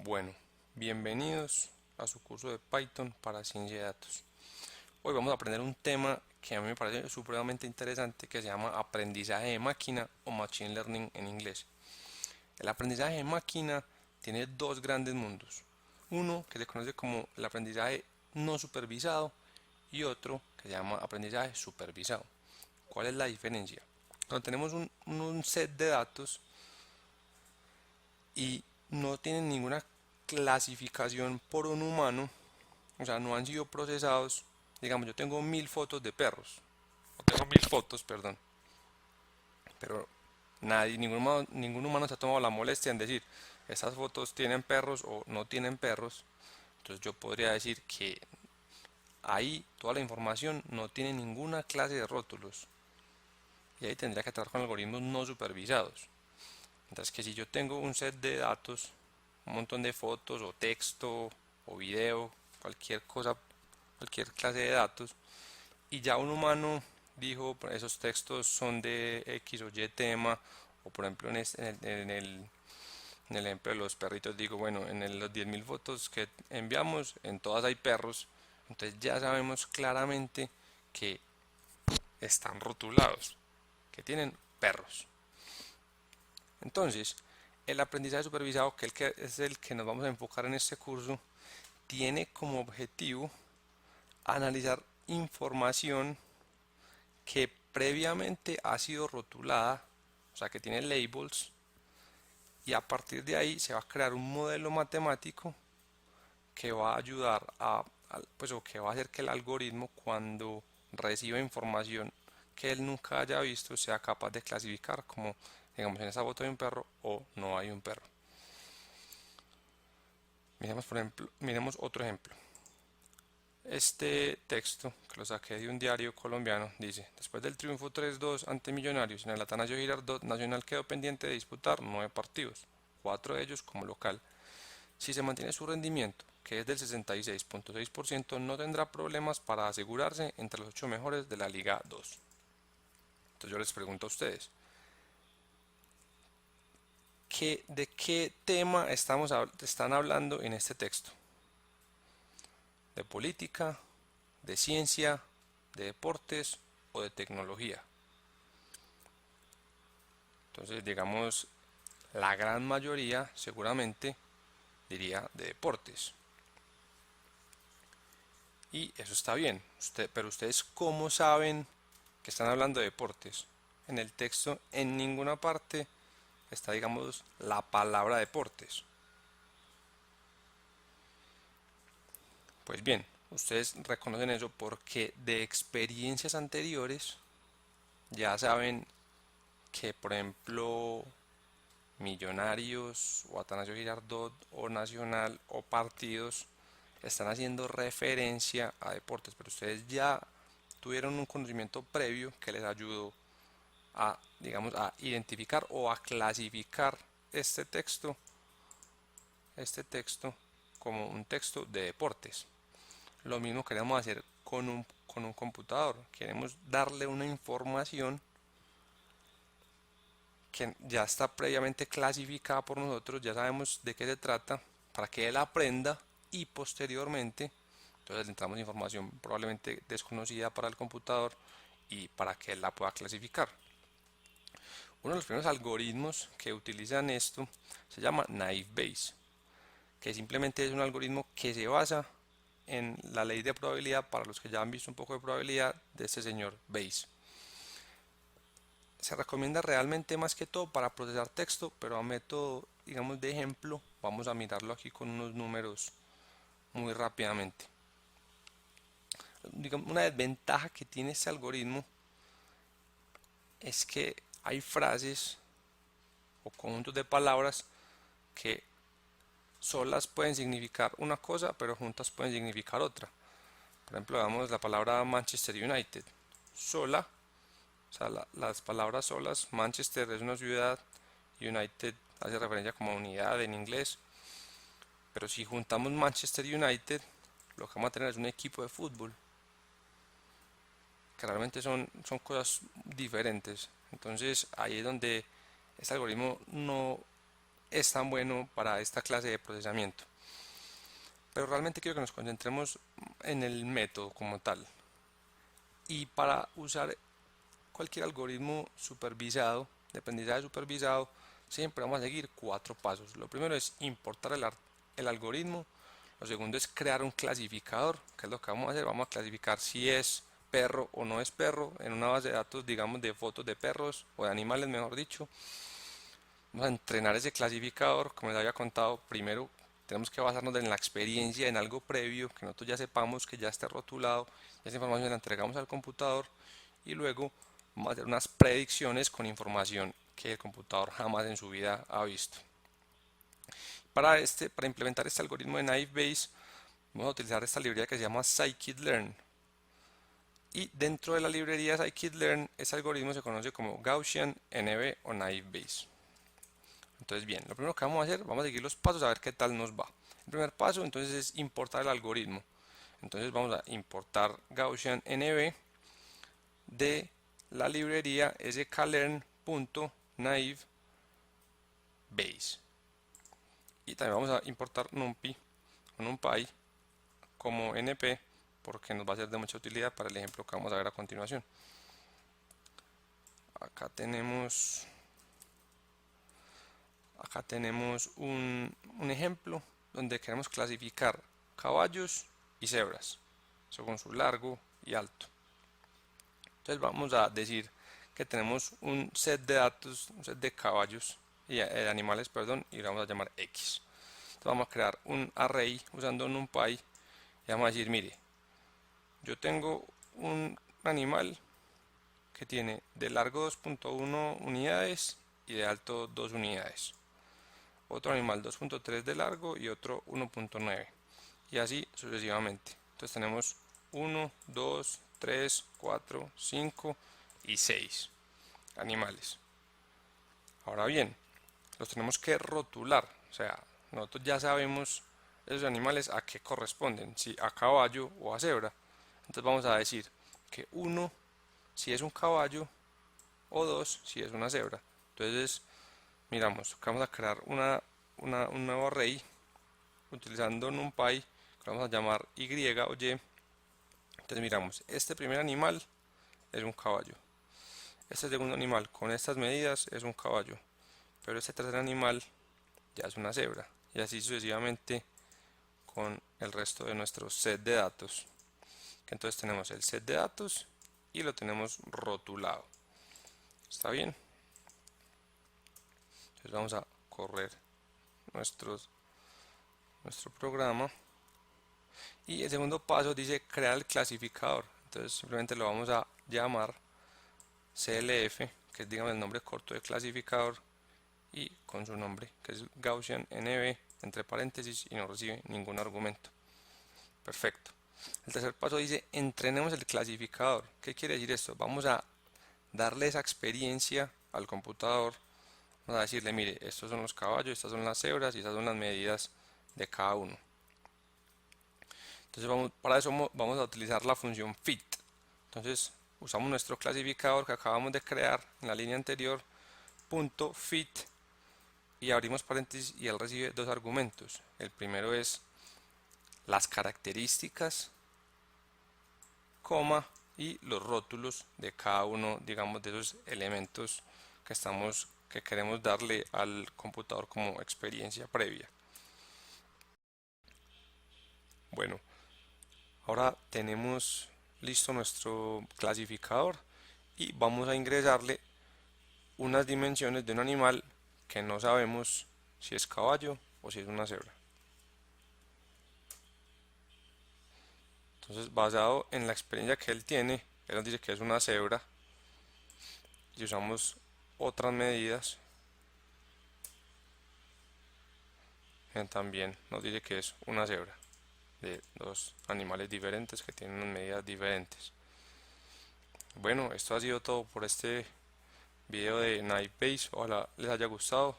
Bueno, bienvenidos a su curso de Python para ciencia de datos. Hoy vamos a aprender un tema que a mí me parece supremamente interesante que se llama aprendizaje de máquina o machine learning en inglés. El aprendizaje de máquina tiene dos grandes mundos. Uno que se conoce como el aprendizaje no supervisado y otro que se llama aprendizaje supervisado. ¿Cuál es la diferencia? Cuando tenemos un set de datos y no tienen ninguna clasificación por un humano, o sea, no han sido procesados. Digamos, yo tengo 1000 fotos de perros, o tengo 1000 fotos, perdón, pero ningún humano se ha tomado la molestia en decir, estas fotos tienen perros o no tienen perros. Entonces yo podría decir que ahí toda la información no tiene ninguna clase de rótulos, y ahí tendría que trabajar con algoritmos no supervisados. Mientras que si yo tengo un set de datos, un montón de fotos o texto o video, cualquier cosa, cualquier clase de datos, y ya un humano dijo esos textos son de X o Y tema, o por ejemplo en el ejemplo de los perritos digo, bueno, los 10.000 fotos que enviamos, en todas hay perros, entonces ya sabemos claramente que están rotulados, que tienen perros. Entonces, el aprendizaje supervisado, que es el que nos vamos a enfocar en este curso, tiene como objetivo analizar información que previamente ha sido rotulada, o sea que tiene labels, y a partir de ahí se va a crear un modelo matemático que va a ayudar pues o que va a hacer que el algoritmo, cuando reciba información que él nunca haya visto, sea capaz de clasificar como, digamos, en esa foto hay un perro o no hay un perro. Miremos otro ejemplo. Este texto, que lo saqué de un diario colombiano, dice: después del triunfo 3-2 ante Millonarios en el Atanasio Girardot, Nacional quedó pendiente de disputar 9 partidos, 4 de ellos como local. Si se mantiene su rendimiento, que es del 66.6%, no tendrá problemas para asegurarse entre los 8 mejores de la Liga 2. Entonces yo les pregunto a ustedes, ¿de qué tema están hablando en este texto? ¿De política, de ciencia, de deportes o de tecnología? Entonces, digamos, la gran mayoría seguramente diría de deportes. Y eso está bien. Pero ustedes, ¿cómo saben que están hablando de deportes? En el texto, en ninguna parte está, digamos, la palabra deportes. Pues bien, ustedes reconocen eso porque de experiencias anteriores ya saben que, por ejemplo, Millonarios o Atanasio Girardot o Nacional o partidos están haciendo referencia a deportes, pero ustedes ya tuvieron un conocimiento previo que les ayudó a, digamos, a identificar o a clasificar este texto como un texto de deportes. Lo mismo queremos hacer con un computador. Queremos darle una información que ya está previamente clasificada por nosotros, ya sabemos de qué se trata, para que él aprenda y posteriormente, entonces le entramos información probablemente desconocida para el computador y para que él la pueda clasificar. Uno de los primeros algoritmos que utilizan esto se llama Naive Bayes, que simplemente es un algoritmo que se basa en la ley de probabilidad, para los que ya han visto un poco de probabilidad, de este señor Bayes. Se recomienda realmente más que todo para procesar texto, pero a método, digamos, de ejemplo, vamos a mirarlo aquí con unos números muy rápidamente. Digamos, una desventaja que tiene este algoritmo es que hay frases o conjuntos de palabras que solas pueden significar una cosa, pero juntas pueden significar otra. Por ejemplo, damos la palabra Manchester United. Sola, o sea, las palabras solas, Manchester es una ciudad, United hace referencia como unidad en inglés, pero si juntamos Manchester United, lo que vamos a tener es un equipo de fútbol, que realmente son cosas diferentes. Entonces ahí es donde este algoritmo no es tan bueno para esta clase de procesamiento. Pero realmente quiero que nos concentremos en el método como tal. Y para usar cualquier algoritmo supervisado, de aprendizaje supervisado, siempre vamos a seguir 4 pasos. Lo primero es importar el algoritmo. Lo segundo es crear un clasificador, que es lo que vamos a hacer. Vamos a clasificar si es perro o no es perro en una base de datos, digamos, de fotos de perros o de animales, mejor dicho. Vamos a entrenar ese clasificador. Como les había contado, primero tenemos que basarnos en la experiencia, en algo previo, que nosotros ya sepamos que ya esté rotulado. Esa información la entregamos al computador y luego vamos a hacer unas predicciones con información que el computador jamás en su vida ha visto. Para implementar este algoritmo de Naive Bayes, vamos a utilizar esta librería que se llama scikit-learn. Y dentro de la librería scikit-learn, este algoritmo se conoce como Gaussian, NB o Naive Bayes. Entonces, bien, lo primero que vamos a hacer, vamos a seguir los pasos a ver qué tal nos va. El primer paso, entonces, es importar el algoritmo. Entonces, vamos a importar Gaussian NB de la librería sklearn.naive Bayes. Y también vamos a importar NumPy o NumPy como NP porque nos va a ser de mucha utilidad para el ejemplo que vamos a ver a continuación. Acá tenemos un ejemplo donde queremos clasificar caballos y cebras según su largo y alto. Entonces vamos a decir que tenemos un set de datos, un set de caballos y animales, perdón, y lo vamos a llamar X. Entonces vamos a crear un array usando NumPy y vamos a decir, mire, yo tengo un animal que tiene de largo 2.1 unidades y de alto 2 unidades. Otro animal 2.3 de largo y otro 1.9 y así sucesivamente. Entonces tenemos 1, 2, 3, 4, 5 y 6 animales. Ahora bien, los tenemos que rotular, o sea, nosotros ya sabemos esos animales a qué corresponden, si a caballo o a cebra. Entonces vamos a decir que 1 si es un caballo o 2 si es una cebra. Entonces miramos, vamos a crear un nuevo array utilizando NumPy que vamos a llamar Y o Y. Entonces miramos, este primer animal es un caballo, este segundo animal con estas medidas es un caballo, pero este tercer animal ya es una cebra, y así sucesivamente con el resto de nuestro set de datos. Entonces tenemos el set de datos y lo tenemos rotulado. ¿Está bien? Entonces vamos a correr nuestro programa. Y el segundo paso dice crear el clasificador. Entonces simplemente lo vamos a llamar CLF, que es digamos el nombre corto de clasificador, y con su nombre, que es Gaussian NB, entre paréntesis, y no recibe ningún argumento. Perfecto. El tercer paso dice entrenemos el clasificador. ¿Qué quiere decir esto? Vamos a darle esa experiencia al computador. Vamos a decirle, mire, estos son los caballos, estas son las cebras y estas son las medidas de cada uno. Entonces para eso vamos a utilizar la función fit. Entonces usamos nuestro clasificador que acabamos de crear en la línea anterior, .fit, y abrimos paréntesis y él recibe dos argumentos. El primero es las características, coma, y los rótulos de cada uno, digamos, de esos elementos que queremos darle al computador como experiencia previa. Bueno, ahora tenemos listo nuestro clasificador y vamos a ingresarle unas dimensiones de un animal que no sabemos si es caballo o si es una cebra. Entonces, basado en la experiencia que él tiene, él nos dice que es una cebra y usamos otras medidas. Él también nos dice que es una cebra de dos animales diferentes que tienen unas medidas diferentes. Bueno, esto ha sido todo por este video de Naive Bayes. Ojalá les haya gustado.